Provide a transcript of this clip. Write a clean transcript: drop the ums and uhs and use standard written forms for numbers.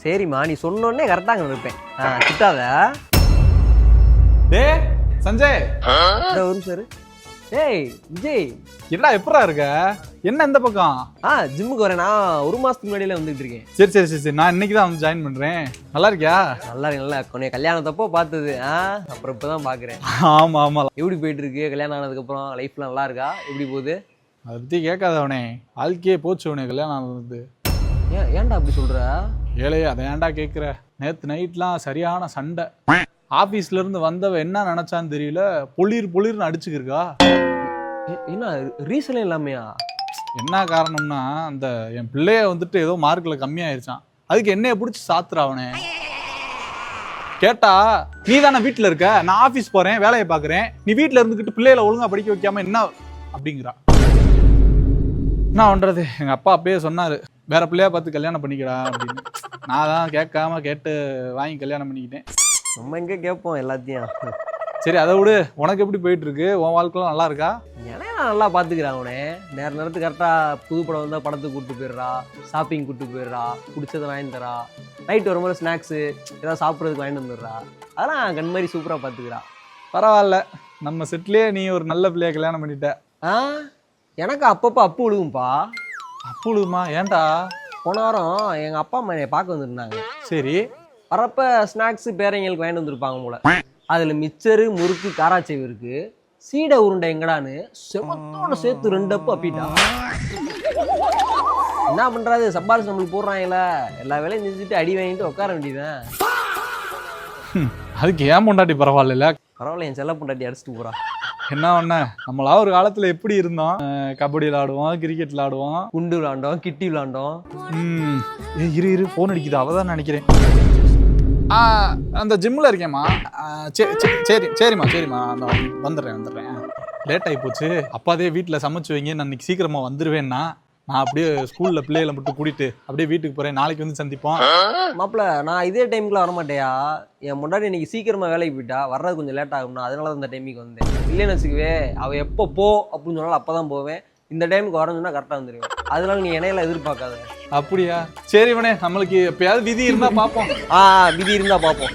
சரிம்மா, நீ சொன்னோடனே கரெக்டாக அங்கே இருப்பேன். திட்டாத. டே சஞ்சய், ஒரு சார். ஏய் விஜய், என்னடா எப்படா இருக்க? என்ன இந்த பக்கம்? ஜிம்முக்கு வரேன். நான் ஒரு மாசத்துக்கு முன்னாடியில வந்துட்டு இருக்கேன். சரி சரி சரி சரி, நான் இன்னைக்கு தான் வந்து ஜாயின் பண்றேன். நல்லா இருக்கியா? நல்லா இருக்கு. நல்லா உன்னை கல்யாணத்தப்போ பார்த்தது. அப்புறம் இப்பதான் பாக்குறேன். ஆமா ஆமா. எப்படி போயிட்டு இருக்கு கல்யாணம் ஆனதுக்கு அப்புறம்? லைஃப்லாம் நல்லா இருக்கா? எப்படி போகுது? அதை பத்தி கேட்காதவனே, வாழ்க்கையே போச்சு உனே கல்யாணம் ஆனது. ஏன்டா அப்படி சொல்ற? ஏழையே அதை ஏன்டா கேட்குற? நேற்று நைட்லாம் சரியான சண்டை. ஆஃபீஸ்ல இருந்து வந்தவ என்ன நினைச்சான்னு தெரியல, பொளிர்னு அடிச்சுக்கிருக்கா. என்ன ரீசன் இல்லாமையா? என்ன காரணம்னா, அந்த என் பிள்ளைய வந்துட்டு ஏதோ மார்க்கில் கம்மியாயிருச்சான். அதுக்கு என்னைய பிடிச்சி சாத்துறாவனே. கேட்டா, நீ தானே வீட்டில் இருக்க, நான் ஆஃபீஸ் போறேன், வேலையை பார்க்குறேன், நீ வீட்டில் இருந்துக்கிட்டு பிள்ளைகளை ஒழுங்கா படிக்க வைக்காம என்ன அப்படிங்கிறா. என்ன பண்றது? எங்க அப்பா அப்பயே சொன்னாரு, வேற பிள்ளையா பார்த்து கல்யாணம் பண்ணிக்கிறா அப்படின்னு. நான் தான் கேட்காம கேட்டு வாங்கி கல்யாணம் பண்ணிக்கிட்டேன். நம்ம எங்க கேட்போம் எல்லாத்தையும். சரி, அதை விடு. உனக்கு எப்படி போயிட்டு இருக்கு? உன் வாழ்க்கைலாம் நல்லா இருக்கா? ஏன்னா நான் நல்லா பாத்துக்கிறேன் அவனே. நேரத்துக்கு கரெக்டா புது படம் வந்தா படத்துக்கு கூப்பிட்டு போயிடுறா, ஷாப்பிங் கூப்பிட்டு போயிடுறா, பிடிச்சதை வாங்கி தரா, நைட் வரும்போது ஸ்நாக்ஸு ஏதாவது சாப்பிட்றதுக்கு வாங்கிட்டு வந்துடுறா. அதெல்லாம் கண் மாதிரி சூப்பரா பாத்துக்கிறா. பரவாயில்ல, நம்ம செட்லயே நீ ஒரு நல்ல பிள்ளைய கல்யாணம் பண்ணிட்ட. எனக்கு அப்பப்போ அப்பு விழுகும்பா. அப்பு விழுகுமா? ஏன்டா? போன வாரம் எங்க அப்பா அம்மா என்னை பார்க்க வந்துருந்தாங்க. சரி. வரப்ப ஸ்நாக்ஸ் பேரைங்களுக்கு வாங்கிட்டு வந்துருப்பாங்க போல. அதுல மிச்சரு, முறுக்கு, காராச்சேவு இருக்கு. சீடை உருண்டை எங்கடான்னு செமத்தோட சேர்த்து 2 அப்பு அப்பிட்டா. என்ன பண்றது, சம்பாரிச்சு நம்மளுக்கு போடுறாங்கல்ல, எல்லா வேலையும் செஞ்சுட்டு அடி வாங்கிட்டு உட்கார வேண்டியதான். அதுக்கு ஏன் பொண்டாட்டி பரவாயில்ல? பரவாயில்ல, என் செல்ல பொண்டாட்டி அடிச்சுட்டு போறா. என்ன பண்ண, நம்மளா ஒரு காலத்துல எப்படி இருந்தோம்? கபடி விளாடுவோம், கிரிக்கெட் விளாடுவோம், குண்டு விளாண்டோம், கிட்டி விளாண்டோம். இரு போன் அடிக்குது, அவதான் நினைக்கிறேன். அந்த ஜிம்ல இருக்கேம்மா. சரிம்மா அந்த வந்துடுறேன். லேட் ஆகி போச்சு. அப்பாதே வீட்டில் சமைச்சு வைங்க, நான் இன்னைக்கு சீக்கிரமா வந்துடுவேன்னா, நான் அப்படியே ஸ்கூல்ல பிள்ளைகளை மட்டும் கூட்டிட்டு அப்படியே வீட்டுக்கு போறேன். நாளைக்கு வந்து சந்திப்போம். மாப்பிள்ள, நான் இதே டைமுக்குலாம் வரமாட்டேயா. என் முன்னாடி இன்னைக்கு சீக்கிரமா வேலைக்கு போயிட்டா, வர்றது கொஞ்சம் லேட் ஆகும்னா, அதனால தான் இந்த டைமுக்கு வந்தேன். இல்லைன்னு வச்சுக்கவே, அவள் எப்போ போ அப்படின்னு சொன்னாலும் அப்பதான் போவேன். இந்த டைமுக்கு வரேன்னு சொன்னா கரெக்டா வந்துருவேன். அதனால நீ இணையில எதிர்பார்க்காத. அப்படியா? சரி, நம்மளுக்கு எப்பயாவது விதி இருந்தா பார்ப்போம். விதி இருந்தா பார்ப்போம்.